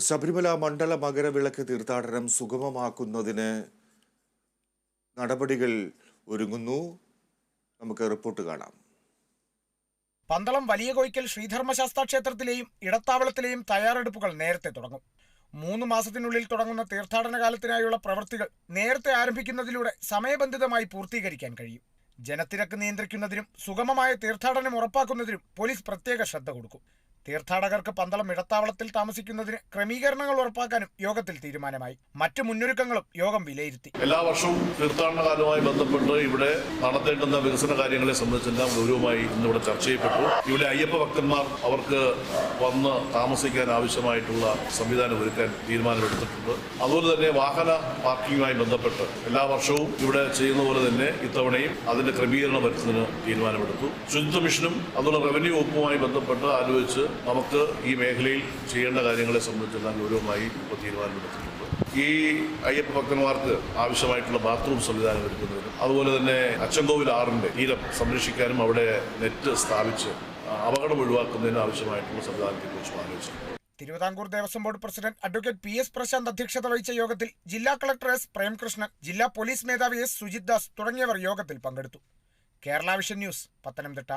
ശബരിമല മണ്ഡല മകരവിളക്ക് തീർത്ഥാടനം സുഗമമാക്കുന്നതിന് നടപടികൾ ഒരുങ്ങുന്നു. നമുക്ക് റിപ്പോർട്ട് കാണാം. പന്തളം വലിയ കോയിക്കൽ ശ്രീധർമ്മശാസ്ത്ര ക്ഷേത്രത്തിലെയും ഇടത്താവളത്തിലെയും തയ്യാറെടുപ്പുകൾ നേരത്തെ തുടങ്ങും. 3 മാസത്തിനുള്ളിൽ തുടങ്ങുന്ന തീർത്ഥാടന കാലത്തിനായുള്ള പ്രവൃത്തികൾ നേരത്തെ ആരംഭിക്കുന്നതിലൂടെ സമയബന്ധിതമായി പൂർത്തീകരിക്കാൻ കഴിയും. ജനത്തിരക്ക് നിയന്ത്രിക്കുന്നതിനും സുഗമമായ തീർത്ഥാടനം ഉറപ്പാക്കുന്നതിനും പോലീസ് പ്രത്യേക ശ്രദ്ധ കൊടുക്കും. തീർത്ഥാടകർക്ക് പന്തളം ഇടത്താവളത്തിൽ താമസിക്കുന്നതിന് ക്രമീകരണങ്ങൾ ഉറപ്പാക്കാനും യോഗത്തിൽ തീരുമാനമായി. മറ്റു മുന്നൊരുക്കങ്ങളും യോഗം വിലയിരുത്തി. എല്ലാ വർഷവും തീർത്ഥാടന കാലവുമായി ബന്ധപ്പെട്ട് ഇവിടെ നടത്തേണ്ടുന്ന വികസന കാര്യങ്ങളെ സംബന്ധിച്ചെല്ലാം ഗൗരവമായി ഇന്നിവിടെ ചർച്ച ചെയ്യപ്പെട്ടു. ഇവിടെ അയ്യപ്പ ഭക്തന്മാർ അവർക്ക് വന്ന് താമസിക്കാൻ ആവശ്യമായിട്ടുള്ള സംവിധാനം ഒരുക്കാൻ തീരുമാനമെടുത്തിട്ടുണ്ട്. അതുപോലെ തന്നെ വാഹന പാർക്കിങ്ങുമായി ബന്ധപ്പെട്ട് എല്ലാ വർഷവും ഇവിടെ ചെയ്യുന്ന പോലെ തന്നെ ഇത്തവണയും അതിന്റെ ക്രമീകരണം വരുത്തുന്നതിന് തീരുമാനമെടുത്തു. ശുചിത്വ മിഷനും അതുപോലെ റവന്യൂ വകുപ്പുമായി ബന്ധപ്പെട്ട് ആലോചിച്ച് നമുക്ക് ഈ മേഖലയിൽ ചെയ്യേണ്ട കാര്യങ്ങളെ സംബന്ധിച്ചെല്ലാം ഗൗരവമായി ഇപ്പോൾ തീരുമാനമെടുത്തിട്ടുണ്ട്. ഈ അയ്യപ്പ ഭക്തന്മാർക്ക് ആവശ്യമായിട്ടുള്ള ബാത്റൂം സംവിധാനം ഒരുക്കുന്നതിനും അതുപോലെ തന്നെ അച്ചൻകോവിൽ ആറിന്റെ തീരം സംരക്ഷിക്കാനും അവിടെ നെറ്റ് സ്ഥാപിച്ച് അപകടം ഒഴിവാക്കുന്നതിന് ആവശ്യമായിട്ടുള്ള സംവിധാനത്തെക്കുറിച്ചും ആലോചിച്ചു. Thiruvithamkoor Devaswom board president advocate P S Prashanth അധ്യക്ഷത വഹിച്ച യോഗത്തിൽ ജില്ലാ കളക്ടർ എസ് പ്രേംകൃഷ്ണൻ, ജില്ലാ പോലീസ് മേധാവി എസ് സുജിത് ദാസ് തുടങ്ങിയവർ യോഗത്തിൽ പങ്കെടുത്തു. Kerala vision news, Pathanamthitta.